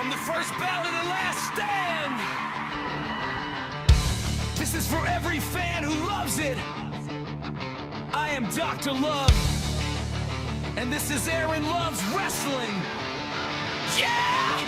from the first bout to the last stand. This is for every fan who loves it. I am Dr. Love, and this is Aaron Loves Wrestling. Yeah!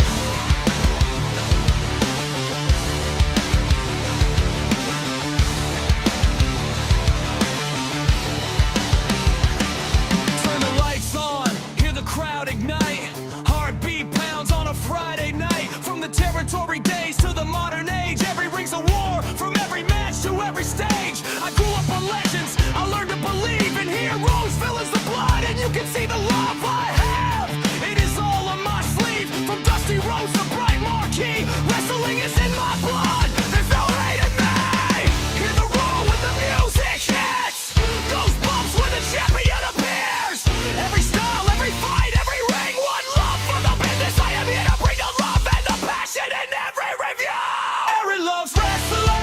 Turn the lights on, hear the crowd ignite. Heartbeat pounds on a Friday night. From the territory days to the modern age, every ring's a war, from every match to every stage. I grew up on legends, I learned to believe in heroes, villains, the blood, and you can see the love I have. It is all on my sleeve, from Dusty Rhodes to Bright Marquee. Wrestling is in my blood, there's no hate in me. Hear the roar when the music hits, goosebumps when the champion appears. Every style, every fight, every ring, one love for the business. I am here to bring the love and the passion in every review. Aaron Loves Wrestling.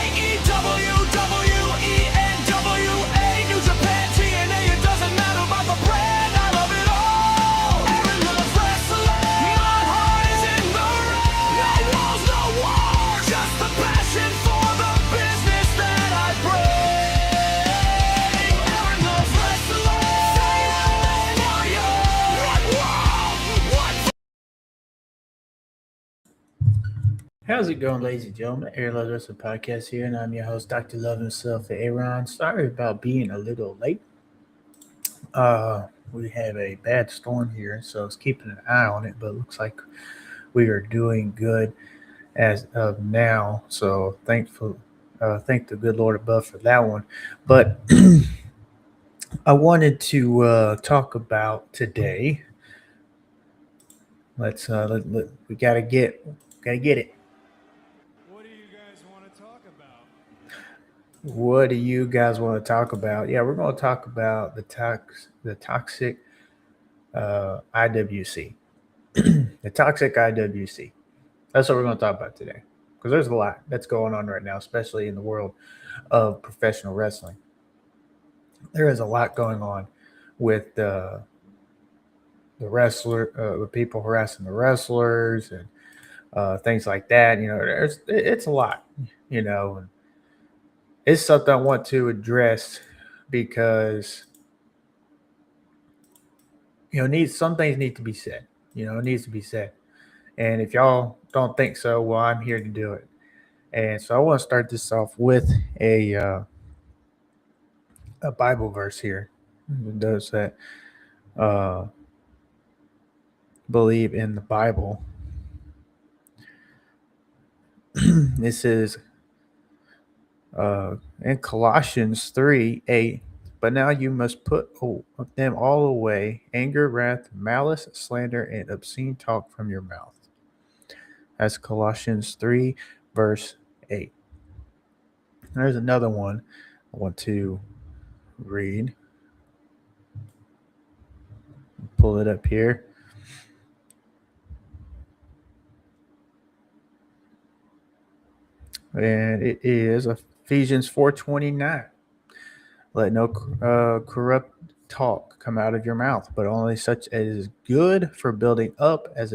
AEW, WENWA, New Japan, TNA. It doesn't matter about the brand, I love it all. Aaron Loves Wrestling. My heart is in the ring. No walls, no war, just the passion for the business that I bring. Aaron Loves Wrestling. Say it, warrior. One world, one. How's it going, ladies and gentlemen? Aaron Loves Wrestling Podcast here, and I'm your host, Dr. Love himself, Aaron. Sorry about being a little late. We have a bad storm here, so it's keeping an eye on it, but it looks like we are doing good as of now. So thank the good Lord above for that one. But I wanted to talk about today. We gotta get it. What do you guys want to talk about? What do you guys want to talk about? Yeah, we're going to talk about the toxic IWC. The toxic IWC. That's what we're going to talk about today. Because there's a lot that's going on right now, especially in the world of professional wrestling. There is a lot going on with the people harassing the wrestlers and things like that. You know, it's a lot, you know, and it's something I want to address because, you know, some things need to be said. You know, it needs to be said. And if y'all don't think so, well, I'm here to do it. And so I want to start this off with a Bible verse here. Those that believe in the Bible. This is in Colossians 3:8. But now you must put them all away: anger, wrath, malice, slander, and obscene talk from your mouth. That's Colossians 3, verse 8. There's another one I want to read. Pull it up here. And it is Ephesians 4:29. Let no corrupt talk come out of your mouth, but only such as is good for building up as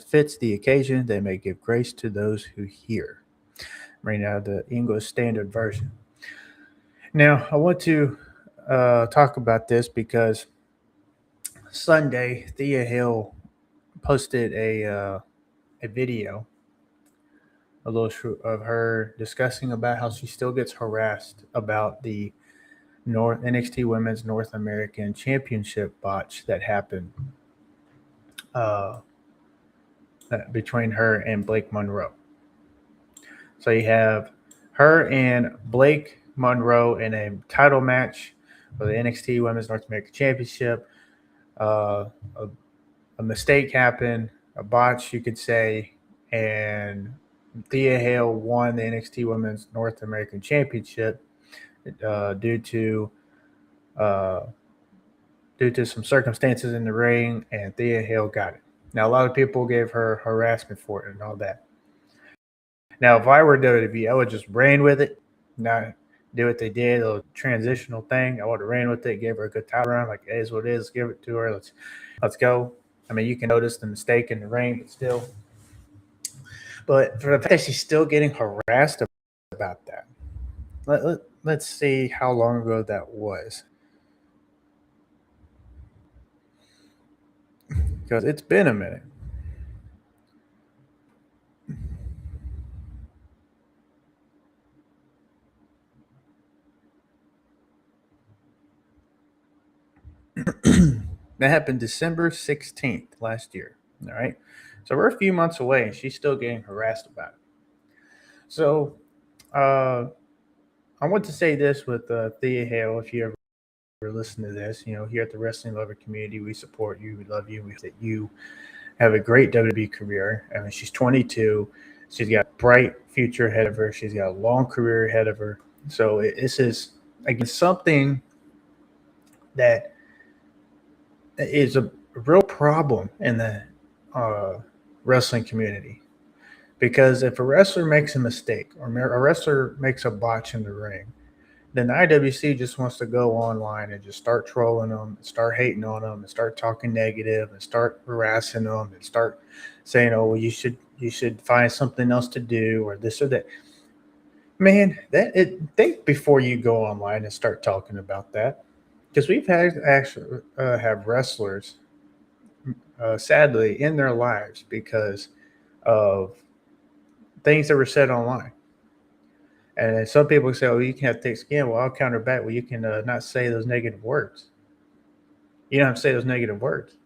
fits the occasion, they may give grace to those who hear. Right now, the English Standard Version. Now, I want to talk about this because Sunday, Thea Hill posted a video, a little of her discussing about how she still gets harassed about the NXT Women's North American Championship botch that happened between her and Blake Monroe. So you have her and Blake Monroe in a title match for the NXT Women's North American Championship. A mistake happened, a botch, you could say, and Thea Hale won the NXT Women's North American Championship due to some circumstances in the ring, and Thea Hale got it. Now, a lot of people gave her harassment for it and all that. Now, if I were WWE, I would just ran with it, not do what they did, a little transitional thing. I would have ran with it, gave her a good title run, like it is what it is, give it to her. Let's go. I mean, you can notice the mistake in the ring, but still. But for the fact that she's still getting harassed about that, let's see how long ago that was. Because it's been a minute. That happened December 16th last year. All right. So we're a few months away and she's still getting harassed about it. So I want to say this with Thea Hale, if you ever listen to this, here at the Wrestling Lover community, we support you, we love you, we hope that you have a great WWE career. I mean, she's 22. She's got a bright future ahead of her. She's got a long career ahead of her. So this is, again, something that is a real problem in the wrestling community. Because if a wrestler makes a mistake or a wrestler makes a botch in the ring, then the IWC just wants to go online and just start trolling them, start hating on them, and start talking negative, and start harassing them, and start saying, "Oh, well, you should find something else to do, or this or that." Man, think before you go online and start talking about that, because we've had actually have wrestlers, sadly, in their lives because of things that were said online. And some people say, "Oh, you can have thick skin." Well, I'll counter back. Well, you can not say those negative words. You don't have to say those negative words.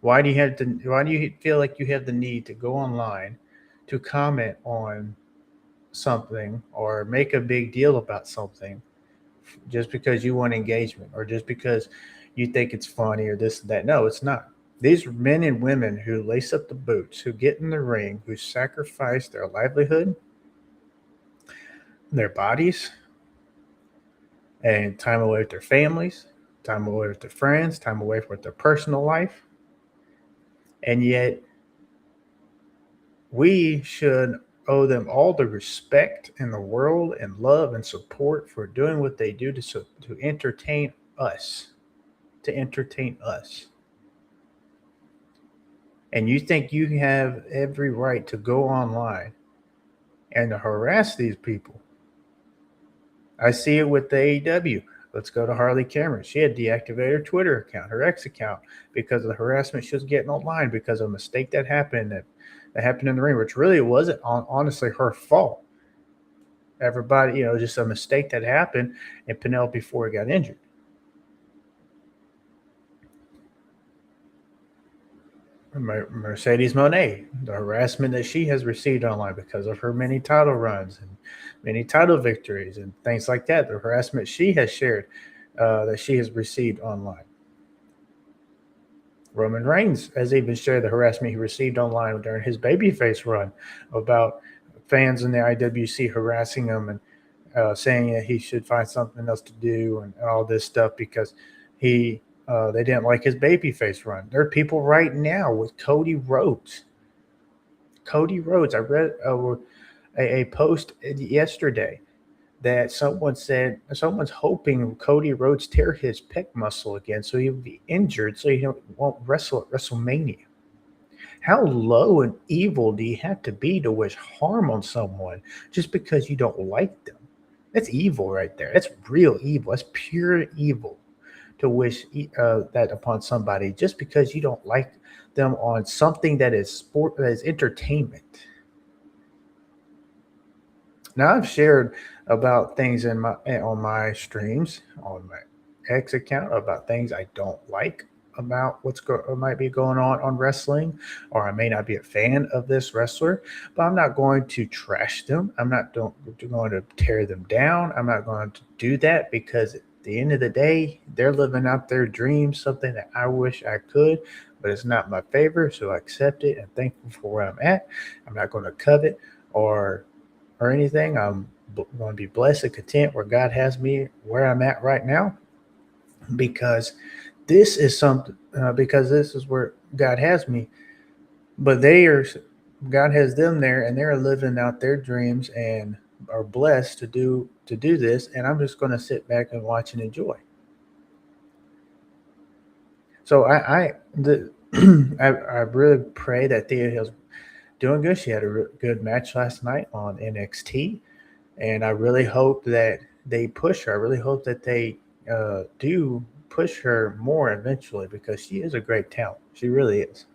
Why do you feel like you have the need to go online to comment on something or make a big deal about something just because you want engagement or just because you think it's funny or this and that? No, it's not. These are men and women who lace up the boots, who get in the ring, who sacrifice their livelihood, their bodies, and time away with their families, time away with their friends, time away with their personal life. And yet, we should owe them all the respect in the world and love and support for doing what they do to entertain us, And you think you have every right to go online and to harass these people? I see it with the AEW. Let's go to Harley Cameron. She had deactivated her Twitter account, her X account, because of the harassment she was getting online because of a mistake that happened in the ring, which really wasn't honestly her fault. Everybody, just a mistake that happened, and Penelope Ford got injured. Mercedes Moné, the harassment that she has received online because of her many title runs and many title victories and things like that, the harassment she has shared that she has received online. Roman Reigns has even shared the harassment he received online during his babyface run about fans in the IWC harassing him and saying that he should find something else to do and all this stuff because they didn't like his babyface run. There are people right now with Cody Rhodes. Cody Rhodes. I read a post yesterday that someone's hoping Cody Rhodes tear his pec muscle again so he'll be injured so he won't wrestle at WrestleMania. How low and evil do you have to be to wish harm on someone just because you don't like them? That's evil right there. That's real evil. That's pure evil to wish that upon somebody just because you don't like them on something that is sport, that is entertainment. Now I've shared about things on my streams, on my X account, about things I don't like about might be going on wrestling, or I may not be a fan of this wrestler, but I'm not going to trash them. I'm not going to tear them down. I'm not going to do that because at the end of the day, they're living out their dreams, something that I wish I could, but it's not my favor, so I accept it and thankful for where I'm at. I'm not going to covet or anything. I'm going to be blessed and content where God has me, where I'm at right now, because this is something. Because this is where God has me, but God has them there, and they're living out their dreams and are blessed to do this. And I'm just going to sit back and watch and enjoy. So I really pray that Thea Hill's doing good. She had a good match last night on NXT, and I really hope that they push her. I really hope that they do push her more eventually because she is a great talent. She really is.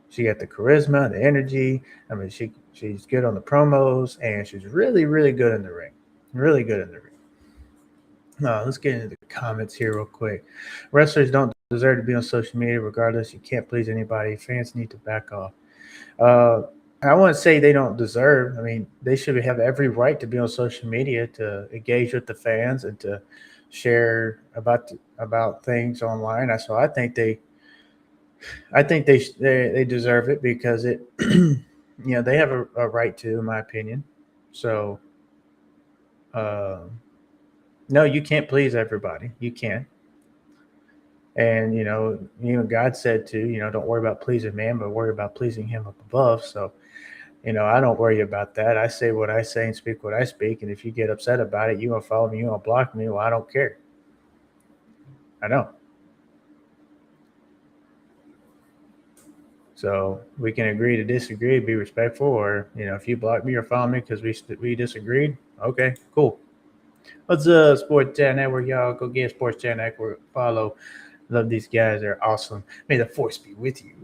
She got the charisma, the energy. I mean, she's good on the promos, and she's really, really good in the ring. Really good in the ring. Let's get into the comments here real quick. Wrestlers don't deserve to be on social media regardless. You can't please anybody. Fans need to back off. I wouldn't say they don't deserve. I mean, they should have every right to be on social media to engage with the fans and to share about things online. So I think they deserve it because it, they have a right to, in my opinion. So, no, you can't please everybody. You can't. And, even God said to, don't worry about pleasing man, but worry about pleasing him up above. So, I don't worry about that. I say what I say and speak what I speak. And if you get upset about it, you won't follow me, you won't block me. Well, I don't care. I don't. So we can agree to disagree, be respectful, or, if you block me or follow me because we disagreed, okay, cool. What's up, Sports Chat Network, y'all? Go get Sports Chat Network. Follow. Love these guys. They're awesome. May the force be with you.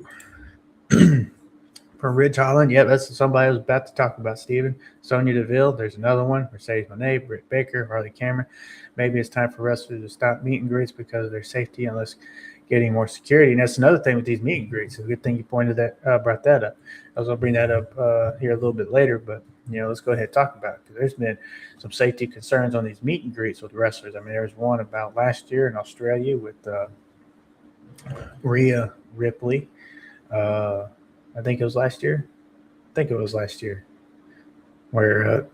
From Ridge Holland. Yep, that's somebody I was about to talk about, Steven. Sonya Deville. There's another one. Mercedes Moné, Britt Baker, Harley Cameron. Maybe it's time for wrestlers to stop meet and greets because of their safety unless getting more security. And that's another thing with these meet and greets. It's a good thing you brought that up. I was going to bring that up here a little bit later, but, let's go ahead and talk about it because there's been some safety concerns on these meet and greets with wrestlers. I mean, there was one about last year in Australia with Rhea Ripley. I think it was last year. Where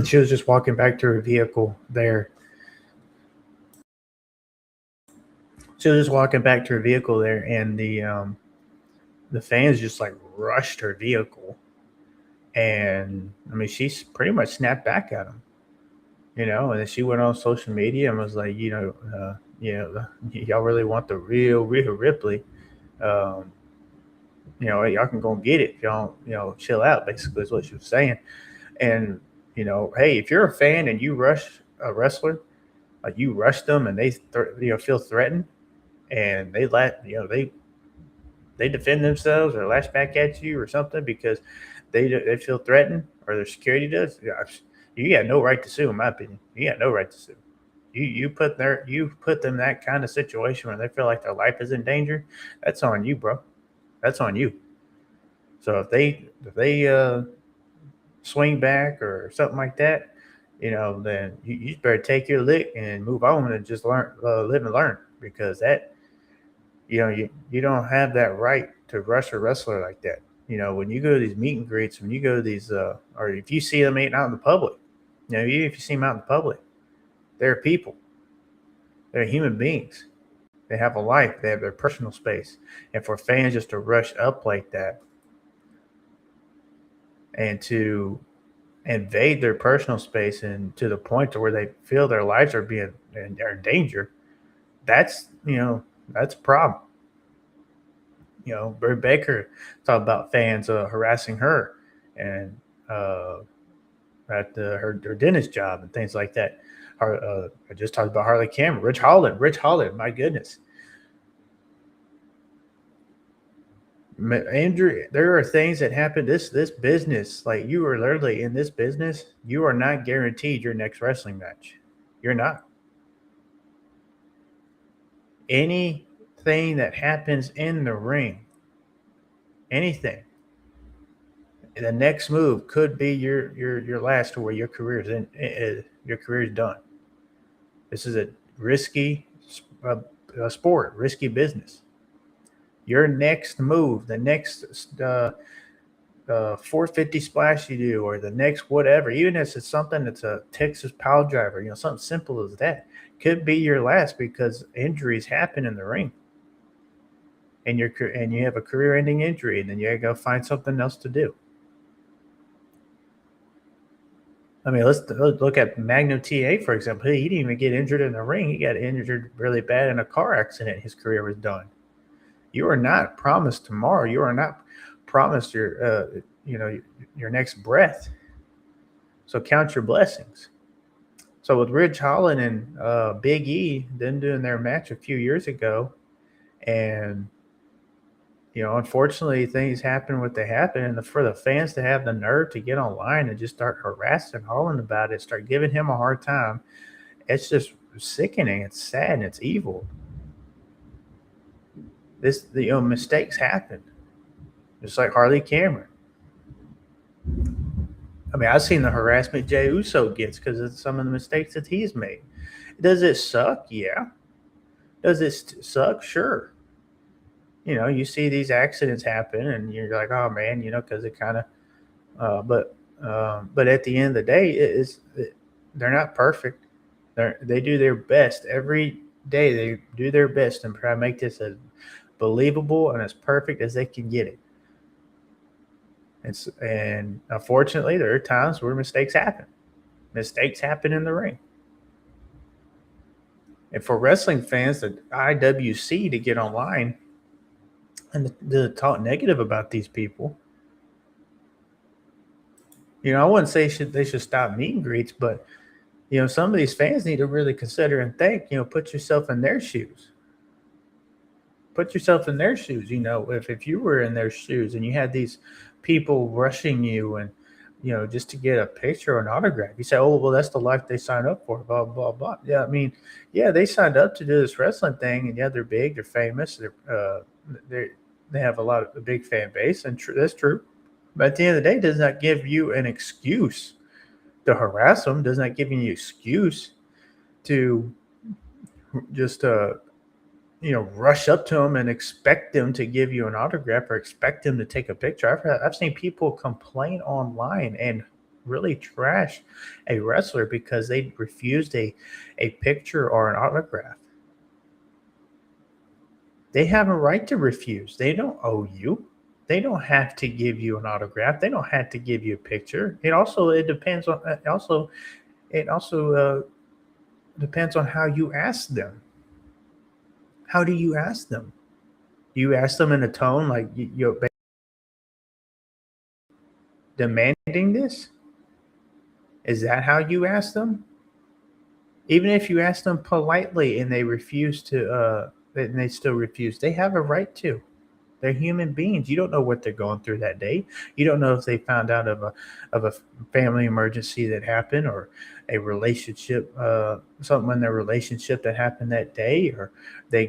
she was just walking back to her vehicle there. And the fans just like rushed her vehicle, and I mean she's pretty much snapped back at them, and then she went on social media and was like, y'all really want the real Rhea Ripley? Y'all can go and get it if y'all, chill out, basically is what she was saying. And, hey, if you're a fan and you rush a wrestler, like you rush them and they feel threatened and they defend themselves or lash back at you or something because they feel threatened or their security does, you got no right to sue, in my opinion. You got no right to sue. You put them in that kind of situation where they feel like their life is in danger. That's on you, bro. That's on you. So if they swing back or something like that, then you better take your lick and move on and just learn, live and learn, because that, you don't have that right to rush a wrestler like that. When you go to these meet and greets, when you go to these, or if you see them out in the public, even if you see them out in the public, they're people. They're human beings. They have a life. They have their personal space. And for fans just to rush up like that and to invade their personal space and to the point to where they feel their lives are in danger, that's a problem. Britt Baker talked about fans harassing her and at her dentist job and things like that. I just talked about Harley Cameron, Rich Holland, my goodness. Andrew, there are things that happen. This business, like you are literally in this business, you are not guaranteed your next wrestling match. You're not. Anything that happens in the ring, anything, the next move could be your last, or where your career is your career is done. This is a risky sport, risky business. Your next move, the next 450 splash you do, or the next whatever, even if it's something that's a Texas pile driver, something simple as that, could be your last because injuries happen in the ring. And you have a career-ending injury, and then you got to go find something else to do. I mean, let's look at Magnum TA, for example. He didn't even get injured in the ring. He got injured really bad in a car accident. His career was done. You are not promised tomorrow. You are not promised your next breath. So count your blessings. So with Ridge Holland and Big E, them doing their match a few years ago, and unfortunately, things happen what they happen, and for the fans to have the nerve to get online and just start harassing Holland about it, start giving him a hard time, it's just sickening. It's sad and it's evil. Mistakes happen, just like Harley Cameron. I mean, I've seen the harassment Jey Uso gets because of some of the mistakes that he's made. Does it suck? Yeah. Does it suck? Sure. You see these accidents happen, and you're like, oh man, because it kind of. But at the end of the day, they're not perfect. They do their best every day. They do their best and try to make this as believable and as perfect as they can get it. And unfortunately, there are times where mistakes happen. Mistakes happen in the ring. And for wrestling fans, the IWC to get online and to talk negative about these people, I wouldn't say they should stop meet and greets, but some of these fans need to really consider and think. Put yourself in their shoes. Put yourself in their shoes. If you were in their shoes and you had these people rushing you and just to get a picture or an autograph, you say, oh well, that's the life they signed up for. Blah blah blah. Yeah, I mean, yeah, they signed up to do this wrestling thing, and yeah, they're big, they're famous, they have a big fan base, and that's true. But at the end of the day, it does not give you an excuse to harass them. Does not give you an excuse to just rush up to them and expect them to give you an autograph or expect them to take a picture. I've seen people complain online and really trash a wrestler because they refused a picture or an autograph. They have a right to refuse. They don't owe you. They don't have to give you an autograph. They don't have to give you a picture. It also depends on depends on how you ask them. How do you ask them? Do you ask them in a tone like you're demanding this? Is that how you ask them? Even if you ask them politely and they refuse to, and they still refuse, they have a right to. They're human beings. You don't know what they're going through that day. You don't know if they found out of a family emergency that happened, or a relationship, something in their relationship that happened that day, or they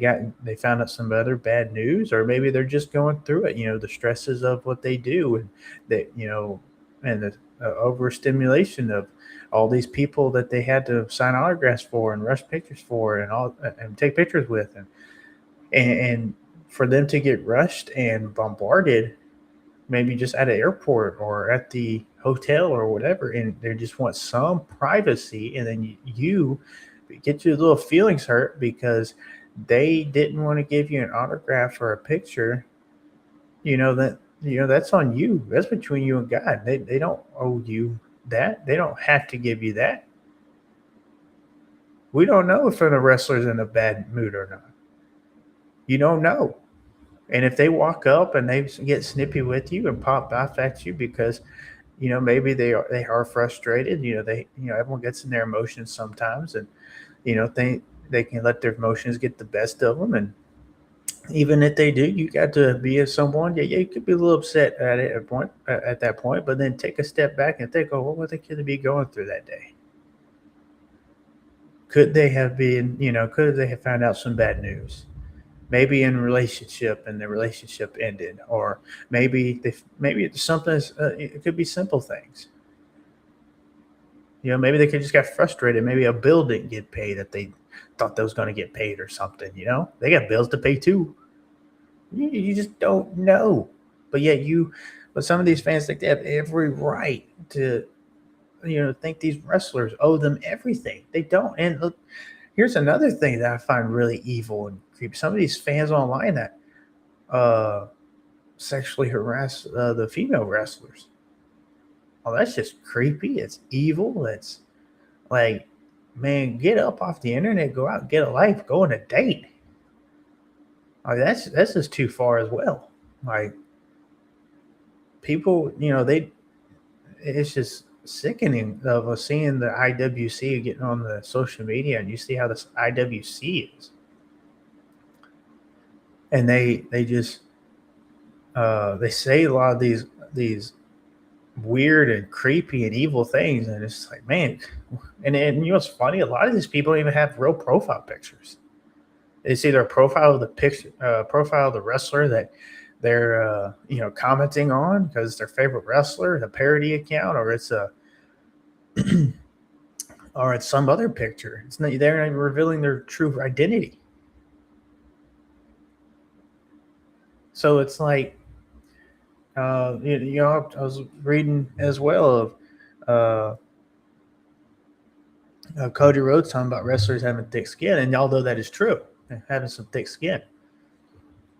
found out some other bad news, or maybe they're just going through it. The stresses of what they do, and and the overstimulation of all these people that they had to sign autographs for and rush pictures for and take pictures with, and for them to get rushed and bombarded, maybe just at an airport or at the hotel or whatever, and they just want some privacy, and then you get your little feelings hurt because they didn't want to give you an autograph or a picture. That's on you. That's between you and God. They don't owe you that. They don't have to give you that. We don't know if the wrestler's in a bad mood or not. You don't know. And if they walk up and they get snippy with you and pop off at you because, maybe they are frustrated, everyone gets in their emotions sometimes, and, they can let their emotions get the best of them. And even if they do, you got to be as someone, you could be a little upset at that point, but then take a step back and think, oh, what would they could be going through that day? Could they have found out some bad news? Maybe in relationship and the relationship ended, or maybe it's something. It could be simple things. Maybe they could just got frustrated. Maybe a bill didn't get paid that they thought they was going to get paid or something. They got bills to pay too. You just don't know. But some of these fans think they have every right to, think these wrestlers owe them everything. They don't. And look, here's another thing that I find really evil and creepy. Some of these fans online that sexually harass the female wrestlers. Oh, that's just creepy. It's evil. It's like, man, get up off the internet, go out and get a life, go on a date. That's just too far as well. Like people, it's just sickening of us seeing the IWC getting on the social media, and you see how this IWC is, and they just they say a lot of these weird and creepy and evil things, and it's like, man, and what's funny? A lot of these people don't even have real profile pictures. It's either a profile of the picture, profile of the wrestler that they're commenting on because it's their favorite wrestler, the parody account, or it's a or it's some other picture. It's not, they're not even revealing their true identity. So it's like, I was reading as well of Cody Rhodes talking about wrestlers having thick skin, and although that is true, having some thick skin,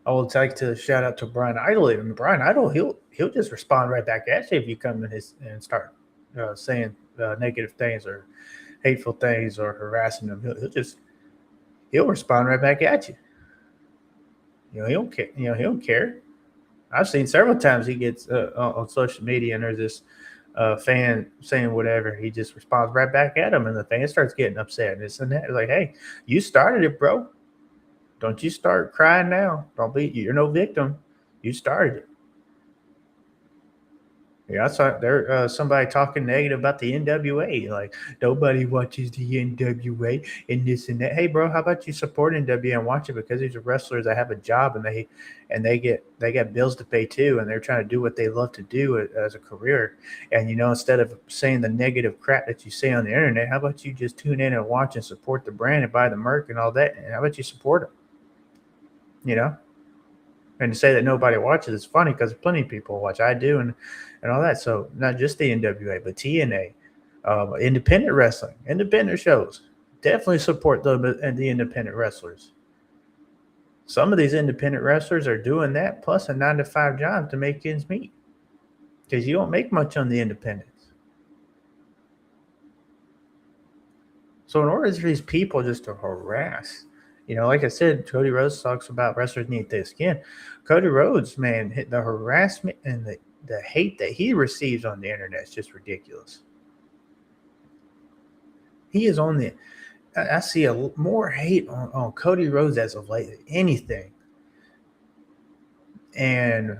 I would like to shout out to Brian Idol. Even Brian Idol, he'll just respond right back at you if you come in and start saying negative things or hateful things or harassing them. He'll respond right back at you. He don't care. He don't care. I've seen several times he gets on social media and there's this fan saying whatever. He just responds right back at him, and the fan starts getting upset. And this and that. It's like, hey, you started it, bro. Don't you start crying now. You're no victim. You started it. Yeah, I saw there somebody talking negative about the NWA. Like, nobody watches the NWA and this and that. Hey, bro, how about you support NWA and watch it, because these are wrestlers that have a job and they got bills to pay too, and they're trying to do what they love to do as a career. And instead of saying the negative crap that you say on the internet, how about you just tune in and watch and support the brand and buy the merch and all that? And how about you support them? And to say that nobody watches is funny, because plenty of people watch. I do, and all that. So not just the NWA, but TNA, independent wrestling, independent shows. Definitely support the independent wrestlers. Some of these independent wrestlers are doing that plus a 9-to-5 job to make ends meet, because you don't make much on the independents. So in order for these people just to harass, like I said, Cody Rhodes talks about wrestlers need thick skin. Cody Rhodes, man, the harassment and the hate that he receives on the internet is just ridiculous. He is on I see more hate on Cody Rhodes as of late than anything. And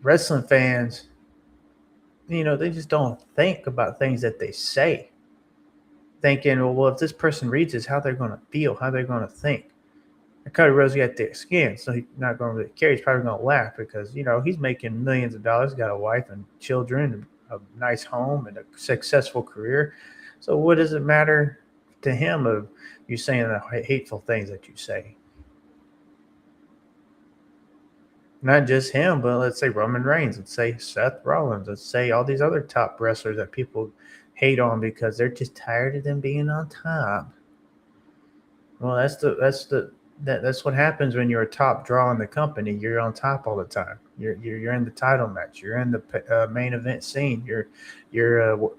wrestling fans, they just don't think about things that they say. Thinking, well, if this person reads this, how they're going to feel, how they're going to think. And Cody Rhodes got thick skin, so he's not going to really care. He's probably going to laugh because, he's making millions of dollars, got a wife and children, and a nice home, and a successful career. So what does it matter to him of you saying the hateful things that you say? Not just him, but let's say Roman Reigns, let's say Seth Rollins, let's say all these other top wrestlers that people hate on because they're just tired of them being on top. Well, that's what happens when you're a top draw in the company. You're on top all the time. You're in the title match. You're in the main event scene. You're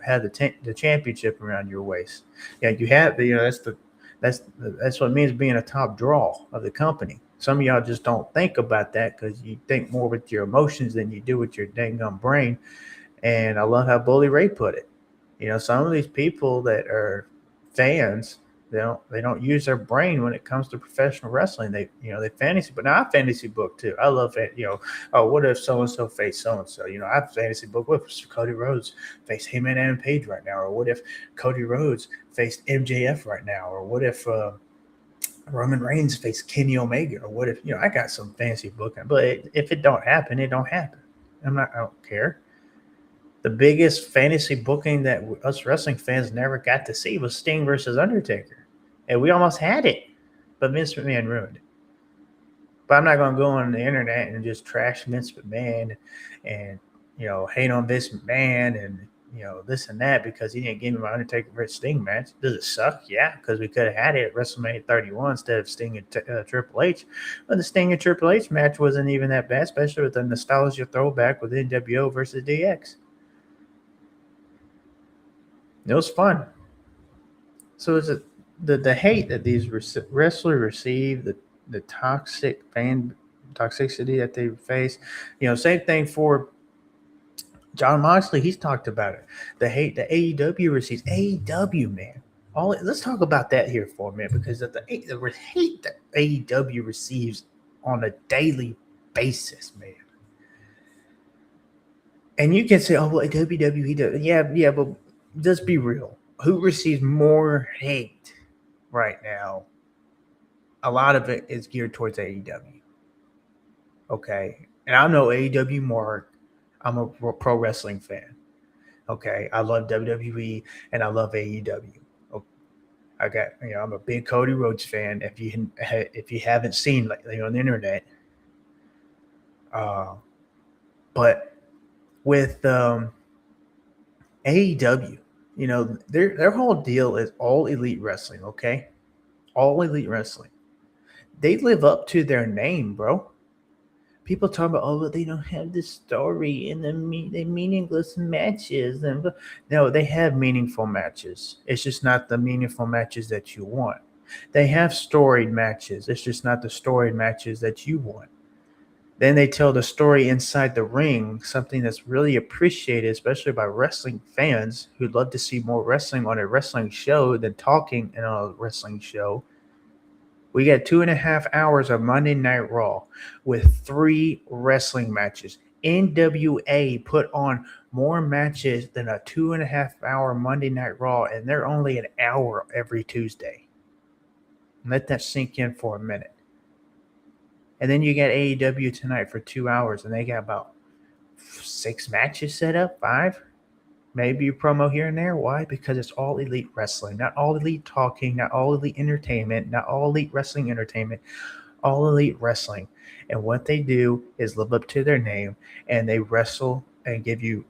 have the championship around your waist. Yeah, you have that's what it means being a top draw of the company. Some of y'all just don't think about that because you think more with your emotions than you do with your dang gum brain. And I love how Bully Ray put it. Some of these people that are fans, they don't use their brain when it comes to professional wrestling. They fantasy, but now I fantasy book too. I love it. Oh, what if so and so faced so and so? I fantasy book. What if Cody Rhodes faced Heyman Adam Page right now, or what if Cody Rhodes faced MJF right now, or what if Roman Reigns faced Kenny Omega, or what if I got some fantasy booking. But if it don't happen, it don't happen. I don't care. The biggest fantasy booking that us wrestling fans never got to see was Sting versus Undertaker. And we almost had it, but Vince McMahon ruined it. But I'm not going to go on the internet and just trash Vince McMahon and, hate on Vince McMahon and, this and that because he didn't give me my Undertaker versus Sting match. Does it suck? Yeah, because we could have had it at WrestleMania 31 instead of Sting and Triple H. But the Sting and Triple H match wasn't even that bad, especially with the nostalgia throwback with NWO versus DX. It was fun. So is it the hate that these wrestlers receive, the toxicity that they face. Same thing for Jon Moxley. He's talked about it. The hate the AEW receives. AEW, man. Let's talk about that here for a minute, because the hate that AEW receives on a daily basis, man. And you can say, "Oh, well, WWE does." Yeah, but let's be real. Who receives more hate right now? A lot of it is geared towards AEW. Okay, and I'm no AEW mark. I'm a pro wrestling fan. Okay, I love WWE and I love AEW. I'm a big Cody Rhodes fan. If you haven't seen lately on the internet, but with AEW, their whole deal is all elite wrestling. Okay, all elite wrestling. They live up to their name, bro. People talk about, oh, but they don't have the story in the meaningless matches. And no, they have meaningful matches. It's just not the meaningful matches that you want. They have storied matches. It's just not the storied matches that you want. Then they tell the story inside the ring, something that's really appreciated, especially by wrestling fans who'd love to see more wrestling on a wrestling show than talking in a wrestling show. We got 2.5 hours of Monday Night Raw with 3 wrestling matches. NWA put on more matches than a 2.5 hour Monday Night Raw, and they're only an hour every Tuesday. Let that sink in for a minute. And then you got AEW tonight for 2 hours, and they got about 6 matches set up, 5. Maybe a promo here and there. Why? Because it's all elite wrestling, not all elite talking, not all elite entertainment, not all elite wrestling entertainment, all elite wrestling. And what they do is live up to their name, and they wrestle and give you,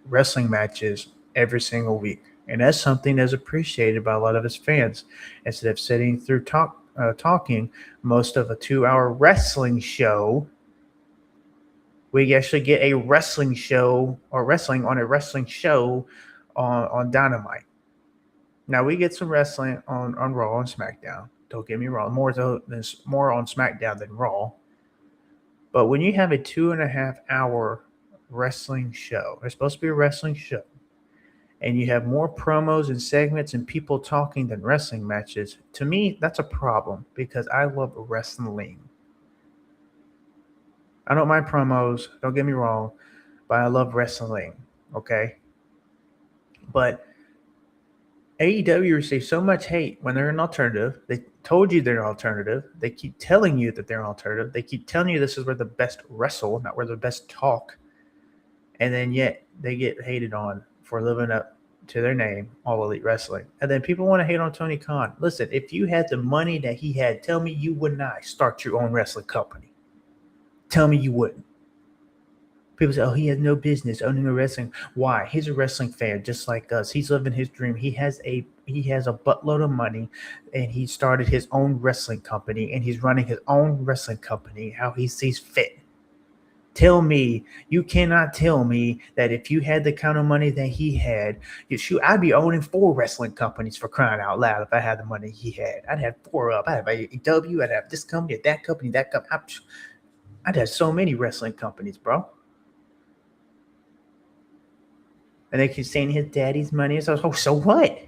wrestling matches every single week. And that's something that's appreciated by a lot of his fans. Instead of sitting through talking most of a 2-hour wrestling show, we actually get a wrestling show or wrestling on a wrestling show on Dynamite. Now, we get some wrestling on Raw and SmackDown. Don't get me wrong. More on SmackDown than Raw. But when you have a 2.5 hour wrestling show, it's supposed to be a wrestling show, and you have more promos and segments and people talking than wrestling matches, to me, that's a problem, because I love wrestling. I don't mind promos, don't get me wrong, but I love wrestling, okay? But AEW receives so much hate when they're an alternative. They told you they're an alternative. They keep telling you that they're an alternative. They keep telling you this is where the best wrestle, not where the best talk. And then yet they get hated on for living up to their name, All Elite Wrestling. And then people want to hate on Tony Khan. Listen, if you had the money that he had, tell me you would not start your own wrestling company. Tell me you wouldn't. People say, oh, he has no business owning a wrestling. Why? He's a wrestling fan just like us. He's living his dream. He has a buttload of money, and he started his own wrestling company, and he's running his own wrestling company how he sees fit. You cannot tell me that if you had the kind of money that he had, I'd be owning 4 wrestling companies, for crying out loud. If I had the money he had, I'd have 4 up. I'd have AEW, I'd have this company, that company, that company. I'd have so many wrestling companies, bro. And they keep saying his daddy's money. So what?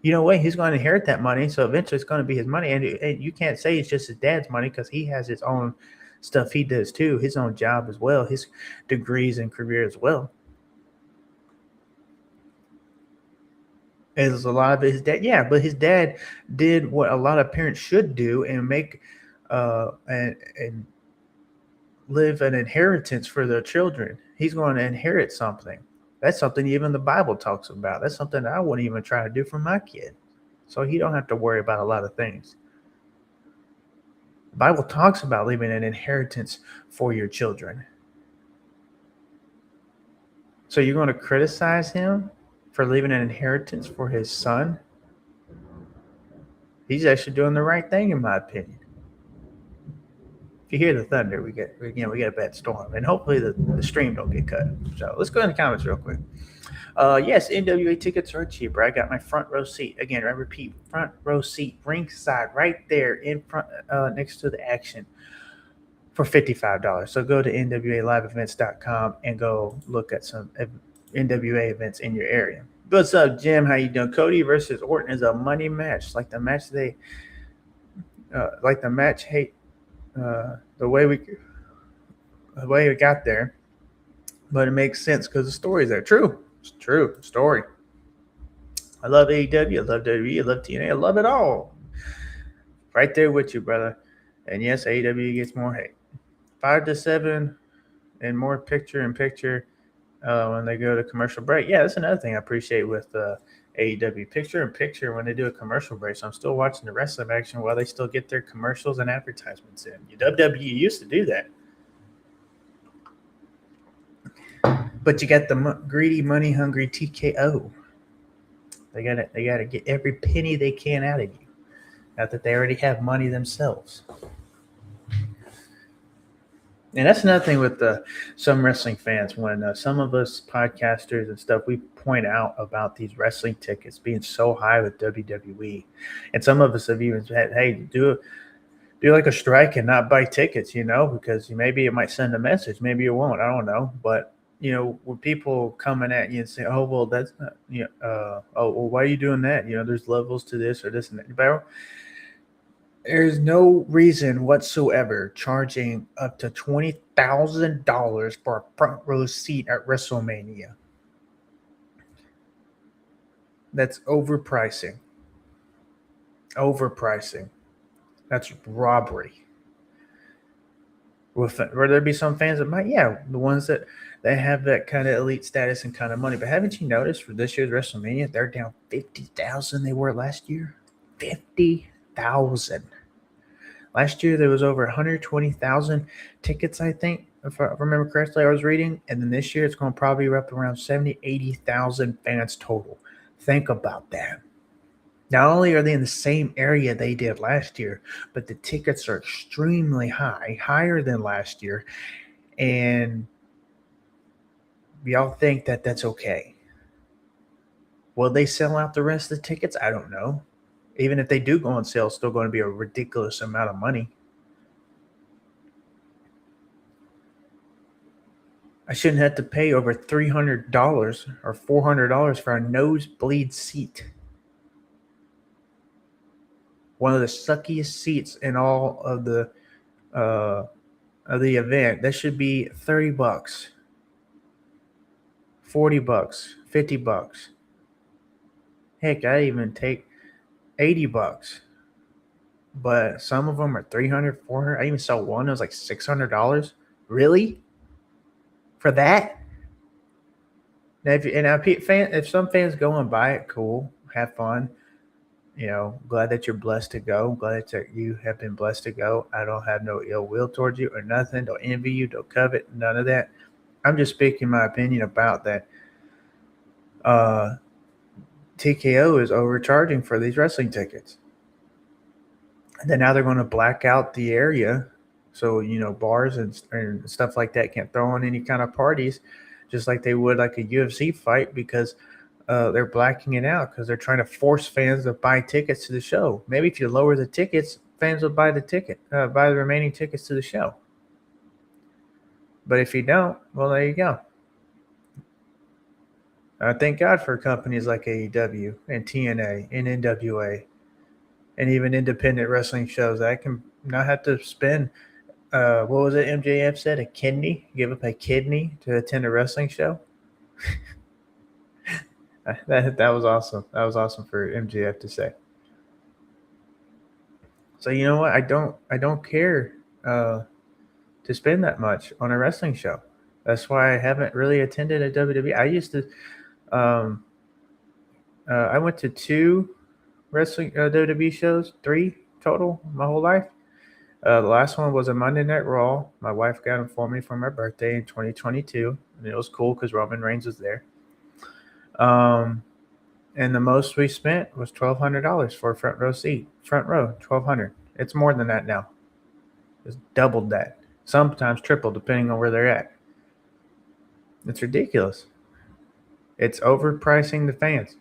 You know what? He's going to inherit that money, so eventually it's going to be his money. And you can't say it's just his dad's money, because he has his own stuff he does too, his own job as well, his degrees and career as well. There's a lot of his dad. Yeah, but his dad did what a lot of parents should do and make and live an inheritance for their children. He's going to inherit something. That's something even the Bible talks about. That's something I wouldn't even try to do for my kid. So he don't have to worry about a lot of things. The Bible talks about leaving an inheritance for your children. So you're going to criticize him for leaving an inheritance for his son? He's actually doing the right thing, in my opinion. If you hear the thunder, we get a bad storm, and hopefully the stream don't get cut. So let's go in the comments real quick. Yes, NWA tickets are cheaper. I got my front row seat. Again, I repeat, front row seat, ringside, right there in front, next to the action for $55. So go to NWALiveEvents.com and go look at some NWA events in your area. What's up, Jim? How you doing? Cody versus Orton is a money match, like the match the way we got there, but it makes sense because the story's there. True, it's true story. I love AEW, I love WWE, I love TNA, I love it all. Right there with you, brother. And yes, AEW gets more hate. 5 to 7 and more picture-in-picture when they go to commercial break. Yeah, that's another thing I appreciate with AEW. Picture-in-picture when they do a commercial break. So I'm still watching the wrestling action while they still get their commercials and advertisements in. WWE used to do that. But you got the greedy, money-hungry TKO. They gotta get every penny they can out of you. Not that they already have money themselves. And that's another thing with some wrestling fans. When some of us podcasters and stuff, we point out about these wrestling tickets being so high with WWE. And some of us have even said, hey, do like a strike and not buy tickets, because maybe it might send a message. Maybe it won't. I don't know. But, when people coming at you and say, oh, well, that's not, well, why are you doing that? There's levels to this or this and that. But there's no reason whatsoever charging up to $20,000 for a front row seat at WrestleMania. That's overpricing. That's robbery. Will there be some fans that might? Yeah, the ones that they have that kind of elite status and kind of money. But haven't you noticed for this year's WrestleMania, they're down 50,000 they were last year? 50,000. Last year, there was over 120,000 tickets, I think, if I remember correctly, I was reading. And then this year, it's going to probably be up around 70,000, 80,000 fans total. Think about that. Not only are they in the same area they did last year, but the tickets are extremely high, higher than last year. And y'all think that that's okay. Will they sell out the rest of the tickets? I don't know. Even if they do go on sale, it's still going to be a ridiculous amount of money. I shouldn't have to pay over $300 or $400 for a nosebleed seat. One of the suckiest seats in all of the event. That should be $30, $40, $50. Heck, I even take $80. But some of them are $300, $400. I even saw one that was like $600. Really? For that? Now, if some fans go and buy it, cool, have fun. Glad that you're blessed to go. Glad that you have been blessed to go. I don't have no ill will towards you or nothing. Don't envy you. Don't covet. None of that. I'm just speaking my opinion about that. TKO is overcharging for these wrestling tickets. And then now they're going to black out the area. So, bars and stuff like that can't throw on any kind of parties, just like they would like a UFC fight, because they're blacking it out because they're trying to force fans to buy tickets to the show. Maybe if you lower the tickets, fans will buy the remaining tickets to the show. But if you don't, well, there you go. Thank God for companies like AEW and TNA and NWA and even independent wrestling shows. I can not have to spend, what was it MJF said, give up a kidney to attend a wrestling show. That was awesome. That was awesome for MJF to say. So you know what? I don't care to spend that much on a wrestling show. That's why I haven't really attended a WWE. I used to. I went to 2 wrestling WWE shows, 3 total my whole life. The last one was a Monday Night Raw. My wife got them for me for my birthday in 2022, and it was cool because Roman Reigns was there. And the most we spent was $1,200 for a front row seat. Front row, $1,200. It's more than that now. It's doubled that. Sometimes triple, depending on where they're at. It's ridiculous. It's overpricing the fans.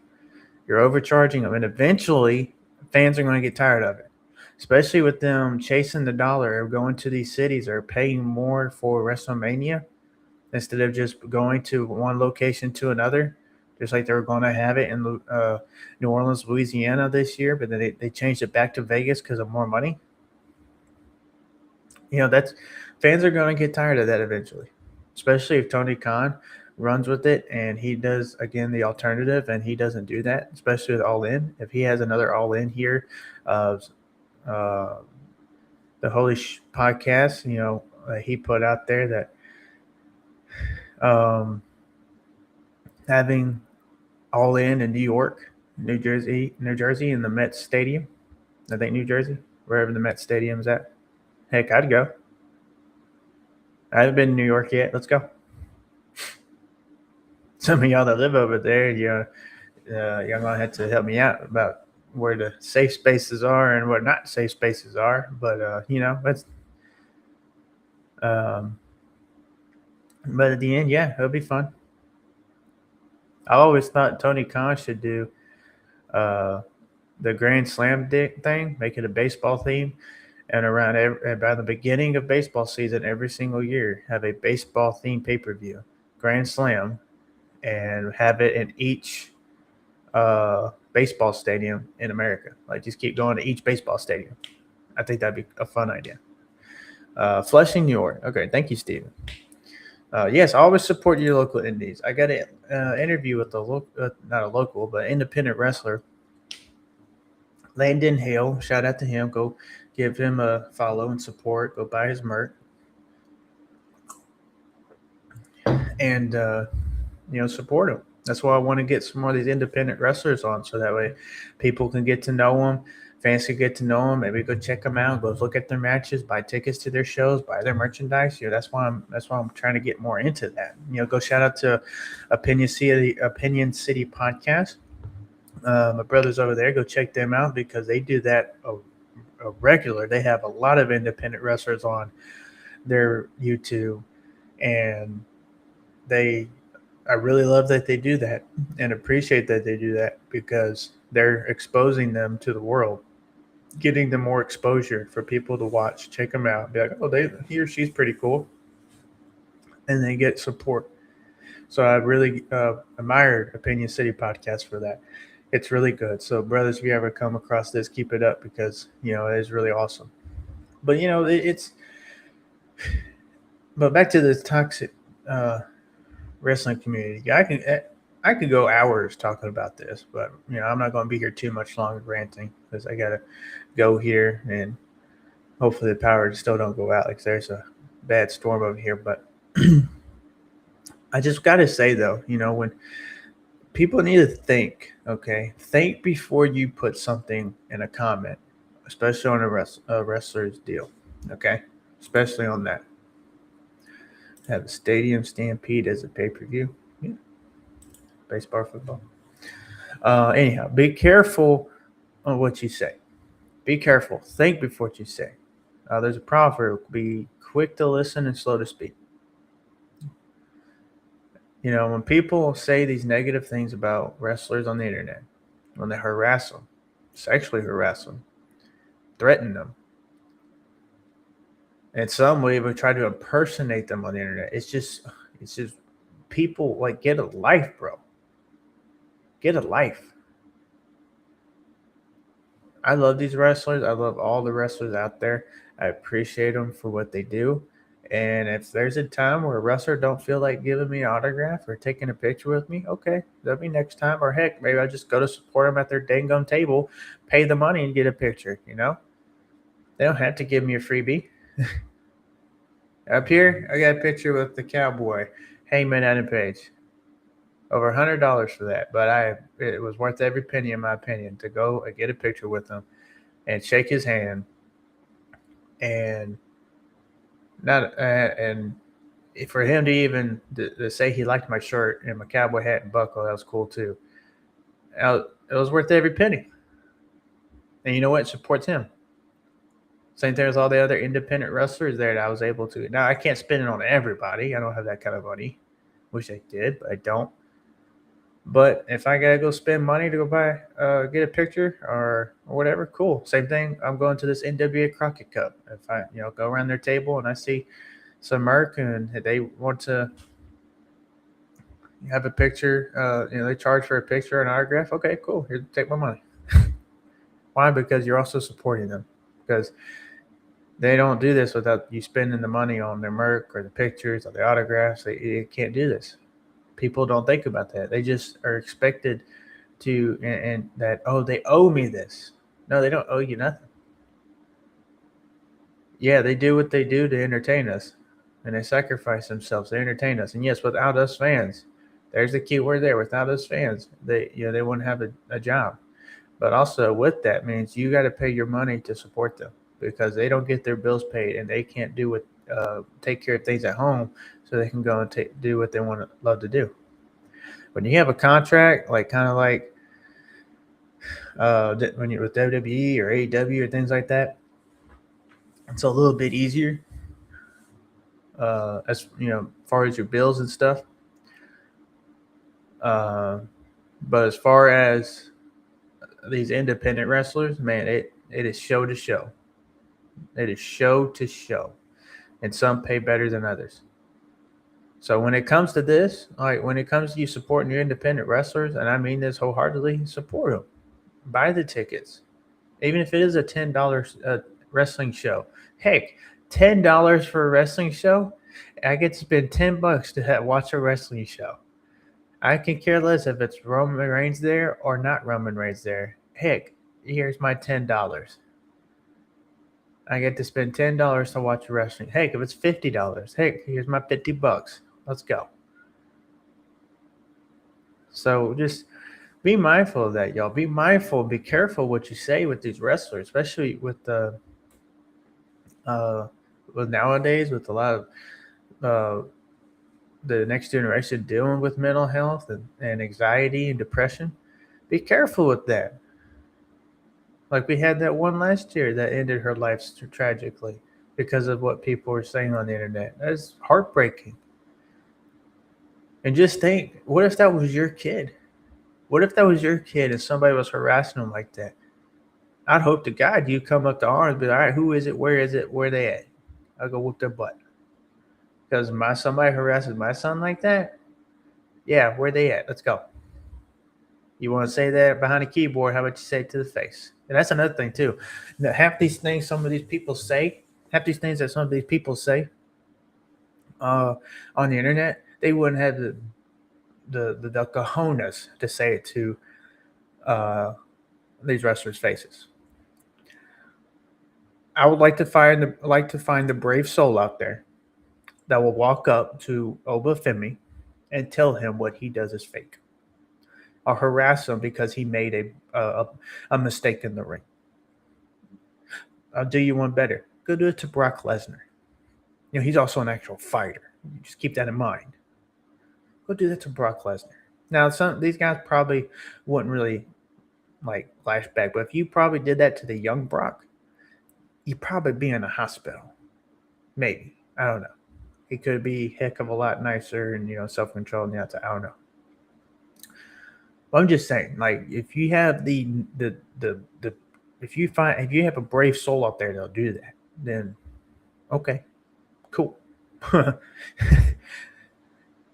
You're overcharging them, and eventually fans are going to get tired of it, especially with them chasing the dollar or going to these cities or paying more for WrestleMania instead of just going to one location to another, just like they were going to have it in New Orleans, Louisiana this year, but then they changed it back to Vegas because of more money. That's fans are going to get tired of that eventually, especially if Tony Khan runs with it and he does again the alternative, and he doesn't do that, especially with All In. If he has another All In here, uh, the Holy podcast, he put out there that having All In New York, New Jersey, in the Mets Stadium. I think New Jersey, wherever the Mets Stadium is at. Heck, I'd go. I haven't been to New York yet. Let's go. Some of y'all that live over there, y'all gonna have to help me out about where the safe spaces are and what not safe spaces are. But that's. But at the end, yeah, it'll be fun. I always thought Tony Khan should do the Grand Slam thing, make it a baseball theme, and by the beginning of baseball season, every single year, have a baseball themed pay-per-view, Grand Slam, and have it in each baseball stadium in America. Like, just keep going to each baseball stadium. I think that'd be a fun idea. Flushing, New York. Okay, thank you, Steven. Yes, always support your local indies. I got an interview with not a local, but independent wrestler, Landon Hale. Shout out to him. Go give him a follow and support. Go buy his merch. And, support him. That's why I want to get some more of these independent wrestlers on, so that way people can get to know them. Fans can get to know them. Maybe go check them out. Go look at their matches. Buy tickets to their shows. Buy their merchandise. That's why I'm trying to get more into that. Go shout out to Opinion City Podcast. My brothers over there. Go check them out because they do that a regular. They have a lot of independent wrestlers on their YouTube, and I really love that they do that and appreciate that they do that because they're exposing them to the world, getting them more exposure for people to watch, check them out, be like, oh, he or she's pretty cool, and they get support. So I really admired Opinion City Podcast for that. It's really good. So, brothers, if you ever come across this, keep it up because, it is really awesome. But, but back to the toxic wrestling community. I could go hours talking about this, but I'm not going to be here too much longer ranting because I gotta go here, and hopefully the power still don't go out. Like, there's a bad storm over here, but I just gotta say though, when people need to think before you put something in a comment, especially on a wrestler's deal, okay, especially on that. Have a stadium stampede as a pay-per-view. Yeah. Baseball, football. Anyhow, be careful on what you say. Be careful. Think before what you say. There's a proverb: be quick to listen and slow to speak. When people say these negative things about wrestlers on the internet, when they harass them, sexually harass them, threaten them, and some will even try to impersonate them on the internet. It's just people, like, get a life, bro. Get a life. I love these wrestlers. I love all the wrestlers out there. I appreciate them for what they do. And if there's a time where a wrestler don't feel like giving me an autograph or taking a picture with me, okay, that'll be next time. Or heck, maybe I just go to support them at their dang gum table, pay the money, and get a picture. They don't have to give me a freebie. Up here, I got a picture with the Cowboy, Heyman, and Page. Over $100 for that, but it was worth every penny, in my opinion, to go and get a picture with him and shake his hand, and for him to even to say he liked my shirt and my cowboy hat and buckle, that was cool too. It was worth every penny, and you know what? It supports him. Same thing as all the other independent wrestlers there that I was able to. Now, I can't spend it on everybody. I don't have that kind of money. Wish I did, but I don't. But if I gotta go spend money to go buy, get a picture or whatever, cool. Same thing. I'm going to this NWA Crockett Cup. If I, go around their table and I see some Merc and they want to have a picture, they charge for a picture, an autograph. Okay, cool. Here, take my money. Why? Because you're also supporting them. Because they don't do this without you spending the money on their Merc or the pictures or the autographs. They can't do this. People don't think about that. They just are expected to, and that, oh, they owe me this. No, they don't owe you nothing. Yeah, they do what they do to entertain us, and they sacrifice themselves to entertain us. And yes, without us fans, there's the key word there. Without us fans, they wouldn't have a job. But also with that means you got to pay your money to support them because they don't get their bills paid and they can't do what take care of things at home, so they can go and do what they love to do. When you have a contract, like kind of like when you're with WWE or AEW or things like that, it's a little bit easier as far as your bills and stuff. But as far as these independent wrestlers, man, it is show to show. It is show to show, and some pay better than others. So when it comes to this, like when it comes to you supporting your independent wrestlers, and I mean this wholeheartedly, support them. Buy the tickets, even if it is a $10 wrestling show. Heck, $10 for a wrestling show, I get to spend $10 to watch a wrestling show. I can care less if it's Roman Reigns there or not Roman Reigns there. Heck, here's my $10. I get to spend $10 to watch wrestling. Heck, if it's $50, heck, here's my $50. Let's go. So just be mindful of that, y'all. Be mindful. Be careful what you say with these wrestlers, especially with nowadays with a lot of the next generation dealing with mental health and anxiety and depression. Be careful with that. Like we had that one last year that ended her life tragically because of what people were saying on the internet. That's heartbreaking. And just think, what if that was your kid? What if that was your kid and somebody was harassing them like that? I'd hope to God you come up to ours and be like, all right, who is it? Where is it? Where they at? I'll go whoop their butt. Because somebody harasses my son like that? Yeah, where they at? Let's go. You want to say that behind a keyboard, how about you say it to the face? And that's another thing, too. Now, half these things some of these people say on the internet, they wouldn't have the cojones to say it to these wrestlers' faces. I would like to find the brave soul out there that will walk up to Obafemi and tell him what he does is fake, or harass him because he made a mistake in the ring. I'll do you one better. Go do it to Brock Lesnar. He's also an actual fighter. Just keep that in mind. Go do that to Brock Lesnar. Now, these guys probably wouldn't really like flash back, but if you probably did that to the young Brock, you'd probably be in a hospital. Maybe. I don't know. He could be a heck of a lot nicer and self-controlled and I don't know. But I'm just saying, like, if you have if you have a brave soul out there that'll do that, then okay, cool.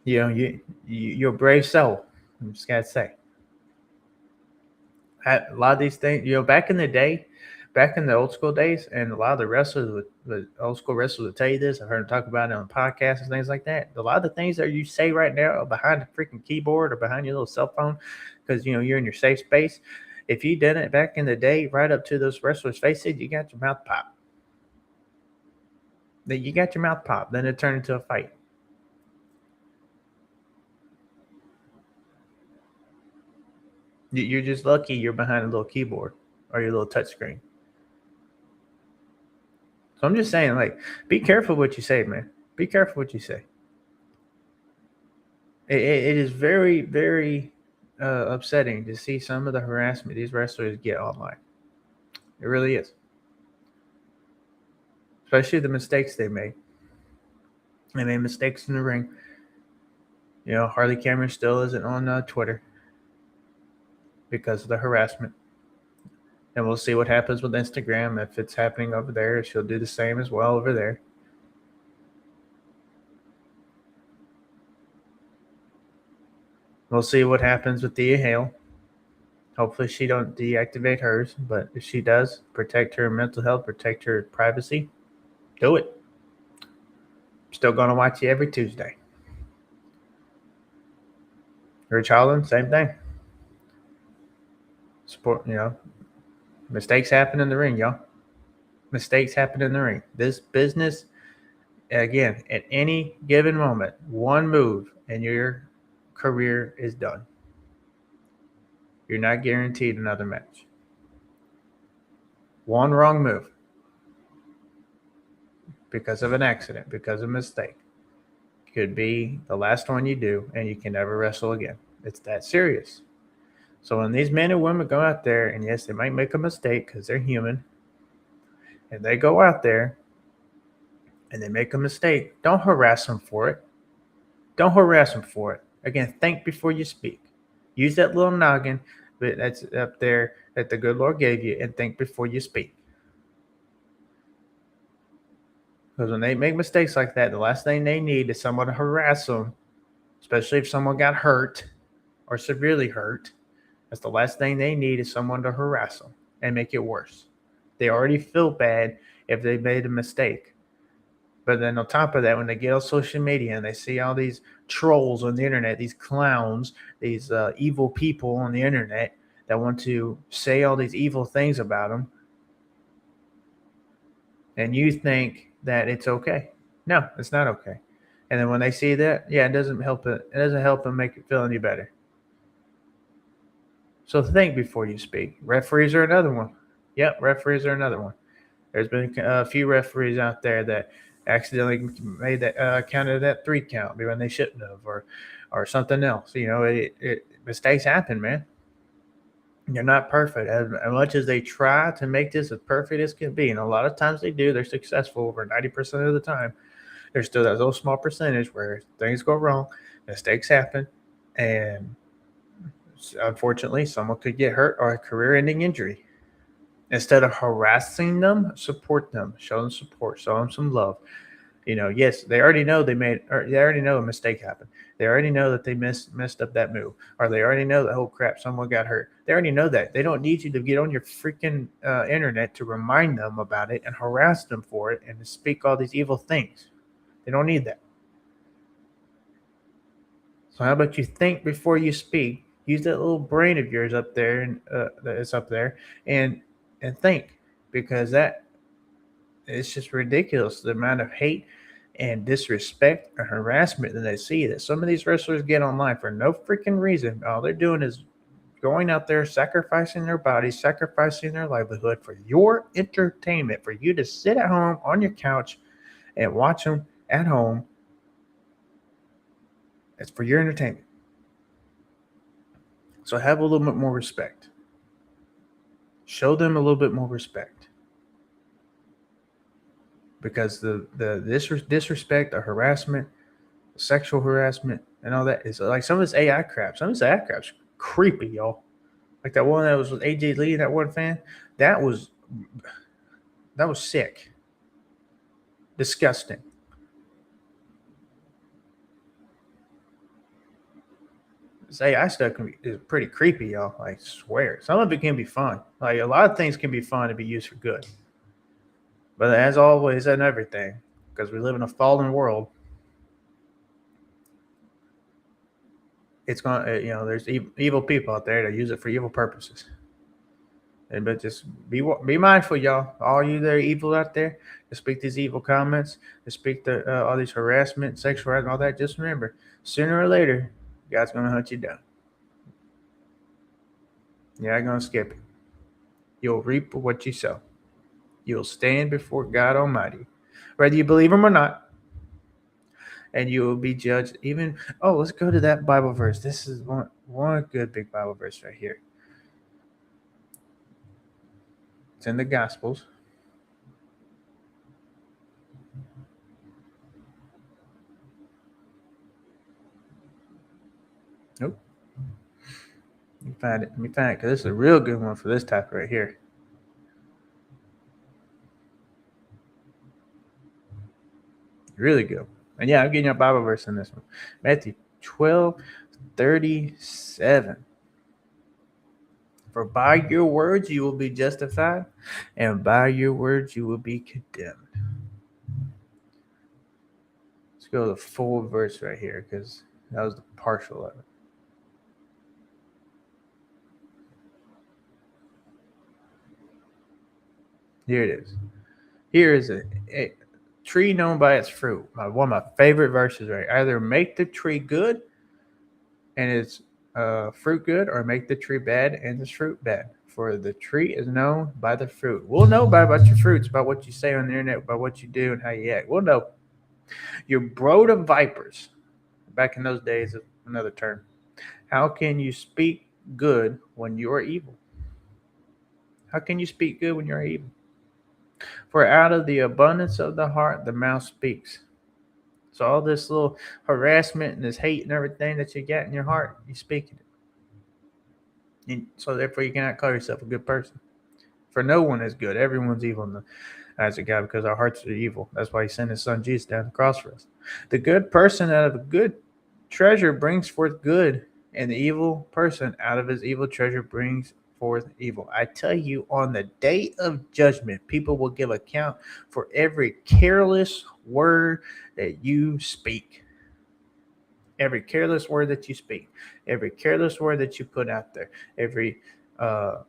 You're a brave soul. I'm just gotta say. A lot of these things, back in the day, back in the old school days, and a lot of the wrestlers, the old school wrestlers will tell you this. I've heard them talk about it on podcasts and things like that. A lot of the things that you say right now behind the freaking keyboard or behind your little cell phone, because you're in your safe space. If you did it back in the day, right up to those wrestlers' faces, you got your mouth popped. Then you got your mouth popped. Then it turned into a fight. You're just lucky you're behind a little keyboard or your little touch screen. So I'm just saying, like, be careful what you say, man. Be careful what you say. It is very, very upsetting to see some of the harassment these wrestlers get online. It really is. Especially the mistakes they made. They made mistakes in the ring. Harley Cameron still isn't on Twitter. because of the harassment. And we'll see what happens with Instagram. If it's happening over there, she'll do the same as well over there. We'll see what happens with Thea Hale. Hopefully she don't deactivate hers, but if she does, protect her mental health, protect her privacy, do it. Still going to watch you every Tuesday. Rich Holland, same thing. Support, mistakes happen in the ring, y'all. Mistakes happen in the ring. This business, again, at any given moment, one move and your career is done. You're not guaranteed another match. One wrong move because of an accident, because of a mistake, could be the last one you do, and you can never wrestle again. It's that serious. So when these men and women go out there, and yes, they might make a mistake because they're human, and they go out there and they make a mistake, don't harass them for it. Don't harass them for it. Again, think before you speak. Use that little noggin that's up there that the good Lord gave you, and think before you speak. Because when they make mistakes like that, the last thing they need is someone to harass them, especially if someone got hurt or severely hurt. That's the last thing they need is someone to harass them and make it worse. They already feel bad if they made a mistake. But then on top of that, when they get on social media and they see all these trolls on the internet, these clowns, these evil people on the internet that want to say all these evil things about them, and you think that it's okay. No, it's not okay. And then when they see that, yeah, it doesn't help them make it feel any better. So think before you speak. Referees are another one. Yep, referees are another one. There's been a few referees out there that accidentally made that counted that 3 count when they shouldn't have, or something else. Mistakes happen, man. They're not perfect. As much as they try to make this as perfect as can be, and a lot of times they do, they're successful over 90% of the time. There's still that little small percentage where things go wrong, mistakes happen, and unfortunately, someone could get hurt or a career-ending injury. Instead of harassing them, support them, show them support, show them some love. Yes, they already know they already know a mistake happened. They already know that they messed up that move, or they already know that, oh crap, someone got hurt. They already know that. They don't need you to get on your freaking internet to remind them about it and harass them for it and to speak all these evil things. They don't need that. So how about you think before you speak? Use that little brain of yours up there, and that's up there, and think, because that it's just ridiculous the amount of hate and disrespect and harassment that they see that some of these wrestlers get online for no freaking reason. All they're doing is going out there, sacrificing their bodies, sacrificing their livelihood for your entertainment, for you to sit at home on your couch and watch them at home. It's for your entertainment. So have a little bit more respect. Show them a little bit more respect. Because the disrespect, the harassment, sexual harassment, and all that is like some of this AI crap. Some of this AI crap's creepy, y'all. Like that one that was with AJ Lee, that one fan. That was sick. Disgusting. This AI stuff is pretty creepy, y'all. I swear. Some of it can be fun. Like a lot of things can be fun to be used for good. But as always and everything, because we live in a fallen world, it's going to, there's evil people out there that use it for evil purposes. But just be mindful, y'all. All you that are evil out there, to speak these evil comments, to speak to all these harassment, sexual harassment, all that, just remember, sooner or later, God's going to hunt you down. You're not going to skip it. You'll reap what you sow. You'll stand before God Almighty, whether you believe him or not, and you will be judged. Let's go to that Bible verse. This is one good big Bible verse right here. It's in the Gospels. Nope. You find it. Let me find it because this is a real good one for this type right here. Really good. And yeah, I'm getting your Bible verse in this one. Matthew 12:37. For by your words you will be justified, and by your words you will be condemned. Let's go to the full verse right here because that was the partial of it. Here it is. Here is a tree known by its fruit. One of my favorite verses, right? Either make the tree good and its fruit good, or make the tree bad and its fruit bad. For the tree is known by the fruit. We'll know about your fruits, about what you say on the internet, about what you do and how you act. We'll know. Your brood of vipers. Back in those days, another term. How can you speak good when you are evil? How can you speak good when you're evil? For out of the abundance of the heart, the mouth speaks. So all this little harassment and this hate and everything that you got in your heart, you speak it. And so therefore you cannot call yourself a good person. For no one is good. Everyone's evil in the eyes of God because our hearts are evil. That's why he sent his son Jesus down the cross for us. The good person out of a good treasure brings forth good, and the evil person out of his evil treasure brings forth evil. I tell you, on the day of judgment, people will give account for every careless word that you speak. Every careless word that you speak, every careless word that you put out there, every the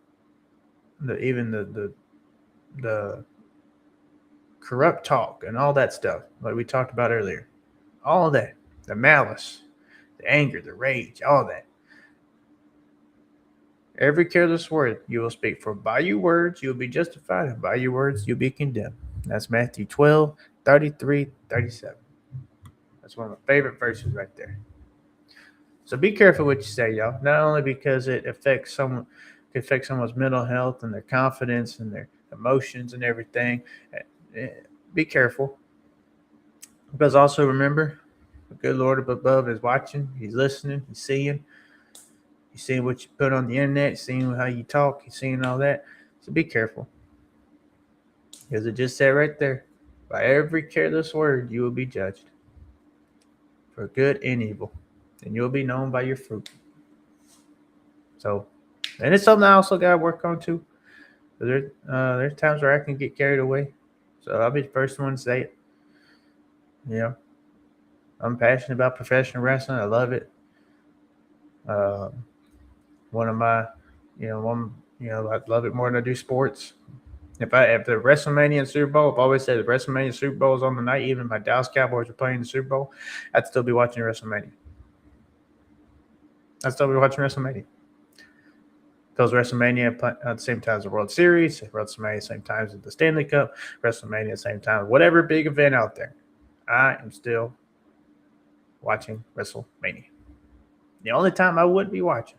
corrupt talk and all that stuff, like we talked about earlier, all of that, the malice, the anger, the rage, all that. Every careless word you will speak, for by your words you will be justified, and by your words you'll be condemned. That's Matthew 12:33-37. That's one of my favorite verses right there. So be careful what you say, y'all. Not only because it affects someone's mental health and their confidence and their emotions and everything. Be careful. Because also remember, the good Lord up above is watching. He's listening. He's seeing. He's seeing what you put on the internet. He's seeing how you talk. He's seeing all that. So be careful. Because it just said right there, by every careless word you will be judged, for good and evil, and you'll be known by your fruit. So, and it's something I also got to work on too. There's times where I can get carried away. So I'll be the first one to say it. You know, I'm passionate about professional wrestling. I love it. One of my, I love it more than I do sports. If the WrestleMania and Super Bowl, I've always said the WrestleMania Super Bowl is on the night, even if my Dallas Cowboys are playing the Super Bowl, I'd still be watching WrestleMania. Because WrestleMania at the same time as the World Series, WrestleMania at the same time as the Stanley Cup, WrestleMania at the same time, whatever big event out there, I am still watching WrestleMania. The only time I would be watching,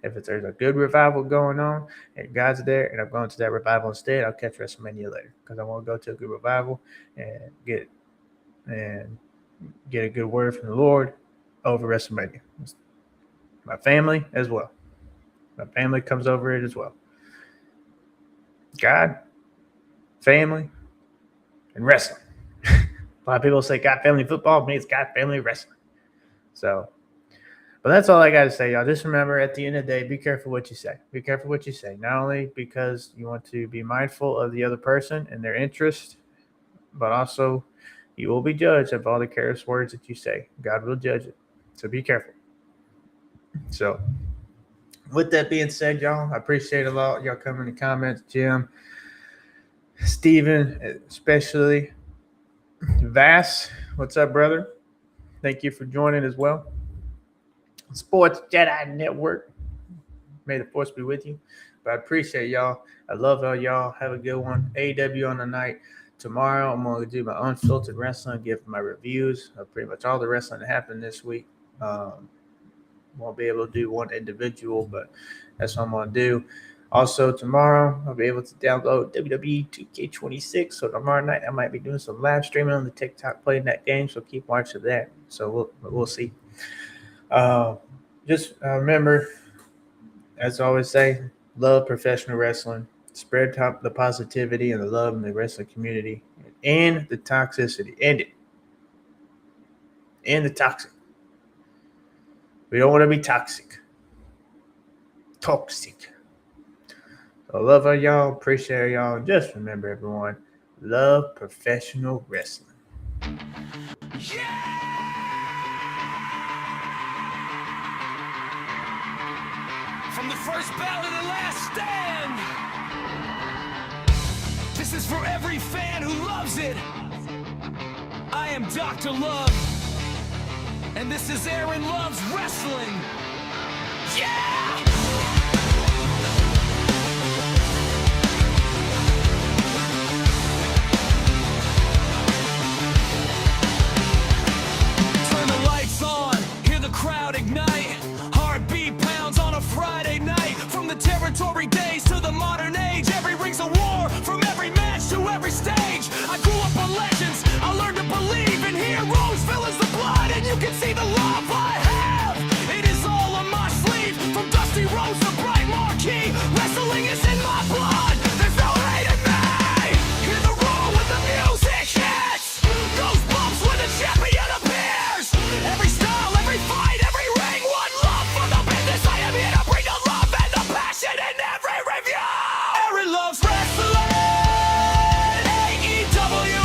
if there's a good revival going on and God's there and I'm going to that revival instead, I'll catch WrestleMania later because I want to go to a good revival and get a good word from the Lord over WrestleMania. My family as well. My family comes over it as well. God, family, and wrestling. A lot of people say God, family, football. Me, it's God, family, wrestling. So, but that's all I got to say, y'all. Just remember, at the end of the day, be careful what you say. Be careful what you say. Not only because you want to be mindful of the other person and their interest, but also you will be judged of all the careless words that you say. God will judge it. So be careful. So, with that being said, y'all, I appreciate a lot y'all coming in the comments. Jim, Steven, especially. Vass, what's up, brother? Thank you for joining as well. Sports Jedi Network. May the force be with you. But I appreciate y'all. I love all y'all. Have a good one. AEW on the night. Tomorrow, I'm going to do my unfiltered wrestling, give my reviews of pretty much all the wrestling that happened this week. Won't be able to do one individual, but that's what I'm going to do. Also, tomorrow, I'll be able to download WWE 2K26. So tomorrow night, I might be doing some live streaming on the TikTok, playing that game. So keep watching that. So we'll see. Just remember, as I always say, love professional wrestling. Spread the positivity and the love in the wrestling community. And the toxicity. End it. And the toxic. We don't want to be toxic. Toxic. So love y'all. Appreciate y'all. Just remember, everyone, love professional wrestling. From the first bout to the last stand. This is for every fan who loves it. I am Dr. Love, and this is Aaron Loves Wrestling. Yeah! Turn the lights on, hear the crowd ignite. Heartbeat pounds on a Friday night. From the territory days to the modern age, every ring's a war, from every match to every stage. I grew up on legends, I learned to believe in heroes, villains, the blood, and you can see the love I have. It is all on my sleeve, from Dusty Rhodes to Bright Marquee. Wrestling is in my blood, there's no hate in me. Hear the roar when the music hits, goosebumps when the champion appears. Every style, every fight, every ring, one love for the business. I am here to bring the love and the passion in every review. Aaron Loves Wrestling. AEW,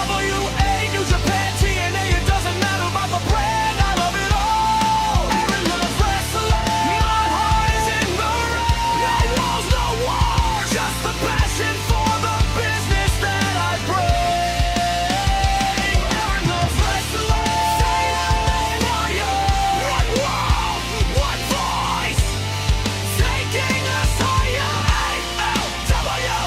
WENWA, New Japan, TNA. It doesn't matter about the brand, I love it all. Aaron Loves Wrestling. My heart is in the ring. No walls, no wars, just the passion for the business that I bring. Aaron Loves Wrestling. Say it, warrior. One world, one voice, taking us higher. A-L-W-A-R-O.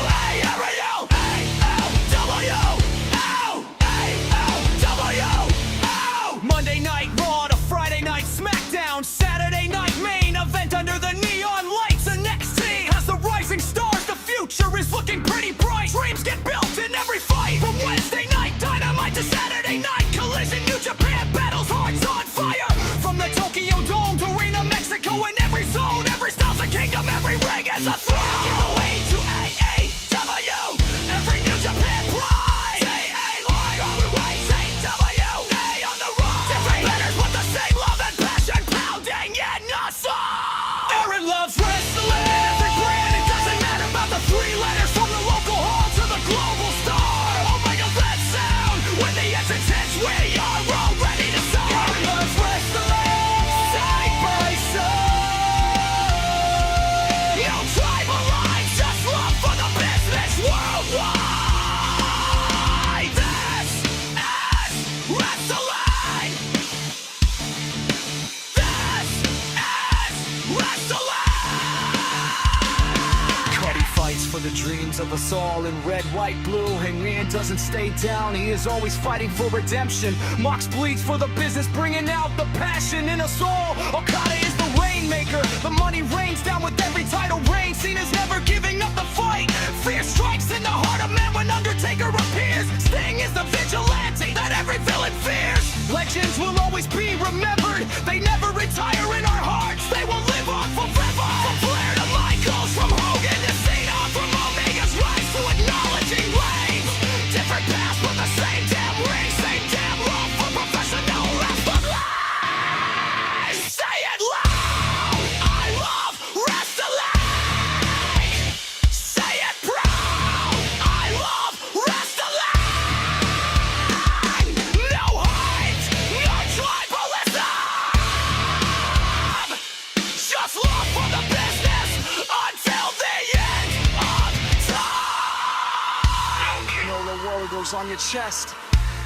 Monday night Raw to Friday night SmackDown, Saturday night main event under the neon lights. The NXT has the rising stars, the future is looking pretty bright. Dreams get built in every fight, from Wednesday night Dynamite to Saturday night Collision. New Japan battles, hearts on fire, from the Tokyo Dome to Arena, Mexico. In every zone, every style's a kingdom, every ring is a throne. Give away to AAW, every New Japan pride. Say always AWA on the rise. Different letters but the same love and passion pounding in us all. Aaron Loves Wrestling. Every brand, it doesn't matter about the three letters, from the local hall to the global star. Oh my God, that sound, when the entrance hits, we are all ready to start. Aaron Loves Wrestling. Side by side. No tribal lines, just love for the business worldwide. This is wrestling. This is wrestling. Cody fights for the dreams of us all in red, white, blue. Hangman doesn't stay down, he is always fighting for redemption. Mox bleeds for the business, bringing out the passion in us all. Okada is the rainmaker, the money rains down with every title reign. Cena's never giving up the fight. Fear strikes in the heart of man when Undertaker appears. Sting is the vigilante that every villain fears. Legends will always be remembered, they never retire in our hearts. They will live on forever. From Flair to Michaels, from Hogan to Cena, from Omega's rise to acknowledging Reigns. Different paths but the same damn ring, same damn love for professional wrestling. Say it loud, I love wrestling. Say it proud, I love wrestling. No hate, no tribalism, just love for the business until the end of time. No, the war goes on your chest.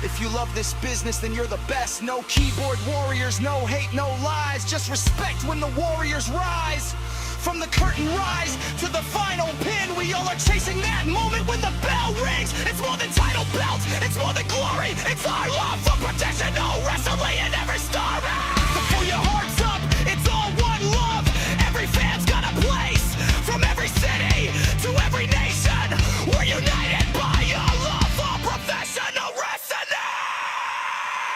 If you love this business, then you're the best. No keyboard warriors, no hate, no lies. Just respect when the warriors rise. From the curtain rise to the final pin, we all are chasing that moment when the bell rings. It's more than title belts, it's more than glory. It's our love for professional wrestling in every story. So pull your hearts up, it's all one love. Every fan's got a place, from every city to every nation. We're united by a love for professional wrestling.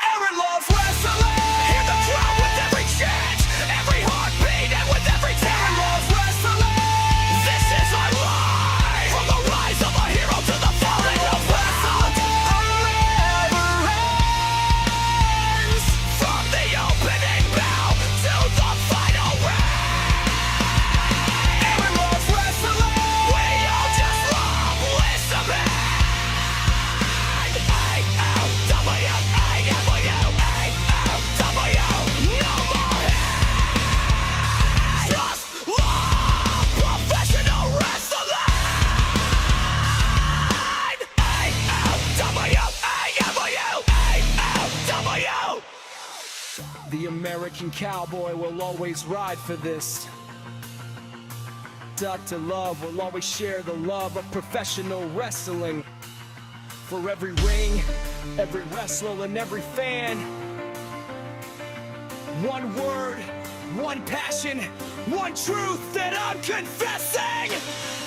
Aaron Loves Wrestling. Hear the crowd with every chant, every heartbeat, and with every American cowboy will always ride for this. Up to love, we'll always share the love of professional wrestling. For every ring, every wrestler, and every fan. One word, one passion, one truth that I'm confessing.